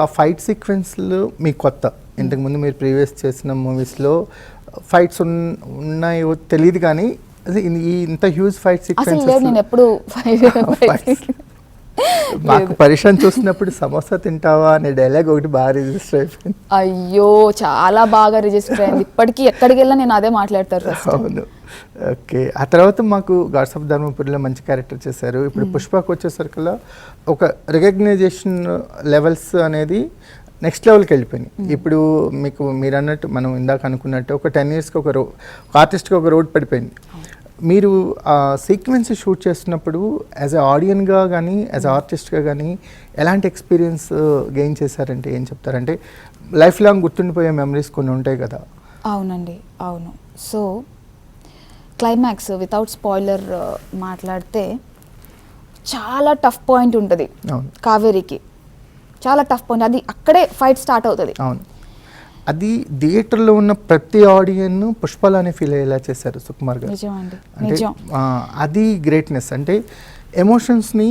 ఆ ఫైట్ సీక్వెన్స్లు మీకు కొత్త, ఇంతకుముందు మీరు ప్రీవియస్ చేసిన మూవీస్లో ఫైట్స్ ఉన్నాయో తెలియదు, కానీ ఇంత హ్యూజ్ ఫైట్ సీక్వెన్సెస్ నేను ఎప్పుడు మాకు పరిశ్రమ చూసినప్పుడు సమోసా తింటావా అనే డైలాగ్ ఒకటి బాగా రిజిస్టర్ అయిపోయింది. అయ్యో చాలా బాగా రిజిస్టర్ అయింది, ఇప్పటికీ ఎక్కడికి వెళ్ళినా నేను అదే మాట్లాడతారు. అవును, ఓకే. ఆ తర్వాత మాకు గాడ్స్ ఆఫ్ ధర్మపురిలో మంచి క్యారెక్టర్ చేశారు. ఇప్పుడు పుష్పకు వచ్చేసరికల్లా ఒక రికగ్నైజేషన్ లెవెల్స్ అనేది నెక్స్ట్ లెవెల్కి వెళ్ళిపోయినాయి. ఇప్పుడు మీకు మీరు అన్నట్టు, మనం ఇందాక అనుకున్నట్టు ఒక 10 yearsకి ఒక ఆర్టిస్ట్కి ఒక రోడ్ పడిపోయింది. మీరు ఆ సీక్వెన్స్ షూట్ చేస్తున్నప్పుడు యాజ్ ఎ ఆడియన్గా కానీ యాజ్ ఎ ఆర్టిస్ట్గా కానీ ఎలాంటి ఎక్స్పీరియన్స్ గెయిన్ చేశారంటే ఏం చెప్తారంటే, లైఫ్ లాంగ్ గుర్తుండిపోయే మెమరీస్ కొన్ని ఉంటాయి కదా? అవునండి, అవును. సో క్లైమాక్స్ వితౌట్ స్పాయిలర్ మాట్లాడితే చాలా టఫ్ పాయింట్ ఉంటుంది కావేరికి, చాలా టఫ్ పాయింట్. అది అక్కడే ఫైట్ స్టార్ట్ అవుతుంది. అవును, అది థియేటర్లో ఉన్న ప్రతి ఆడియన్ పుష్పలానే ఫీల్ అయ్యేలా చేశారు సుకుమార్ గారు. అంటే అది గ్రేట్నెస్. అంటే ఎమోషన్స్ని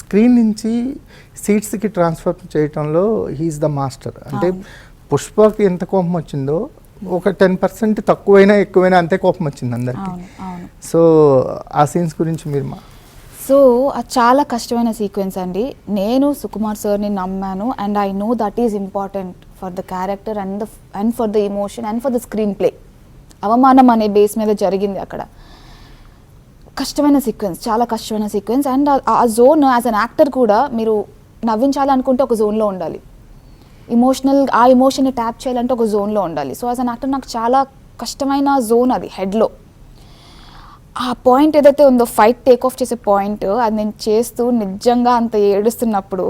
స్క్రీన్ నుంచి సీట్స్కి ట్రాన్స్ఫర్ చేయటంలో హీఈస్ ద మాస్టర్. అంటే పుష్పకి ఎంత కోపం వచ్చిందో ఒక 10% తక్కువైనా ఎక్కువైనా అంతే కోపం వచ్చింది అందరికి. సో ఆ సీన్స్ గురించి మీరు సో అది చాలా కష్టమైన సీక్వెన్స్ అండి. నేను సుకుమార్ సార్ని నమ్మాను, and I know that is important for the character and for the emotion and for the screen play. అవమానం అనే బేస్ మీద జరిగింది అక్కడ. కష్టమైన సీక్వెన్స్, చాలా కష్టమైన సీక్వెన్స్. అండ్ ఆ జోన్ యాజ్ అన్ యాక్టర్ కూడా మీరు నవ్వించాలనుకుంటే ఒక జోన్లో ఉండాలి, ఆ ఎమోషన్ని ట్యాప్ చేయాలంటే ఒక జోన్లో ఉండాలి. సో యాజ్ అన్ యాక్టర్ నాకు చాలా కష్టమైన జోన్ అది, హెడ్లో. ఆ పాయింట్ ఏదైతే ఉందో, ఫైట్ టేక్ ఆఫ్ చేసే పాయింట్, అది నేను చేస్తూ నిజంగా అంత ఏడుస్తున్నప్పుడు,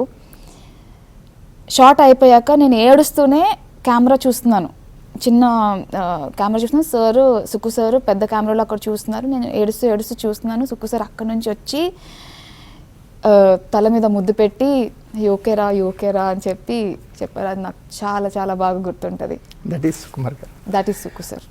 షార్ట్ అయిపోయాక నేను ఏడుస్తూనే కెమెరా చూస్తున్నాను, చిన్న కెమెరా చూస్తున్నాను. సారు, సుక్కు సారు పెద్ద కెమెరాలో అక్కడ చూస్తున్నారు, నేను ఏడుస్తూ చూస్తున్నాను. సుక్కు సార్ అక్కడ నుంచి వచ్చి తల మీద ముద్దు పెట్టి యోకేరా అని చెప్పారు. అది నాకు చాలా చాలా బాగా గుర్తుంటుంది. దట్ ఈస్ సుకుమార్ గారు, దట్ ఈస్ సుక్కు సార్.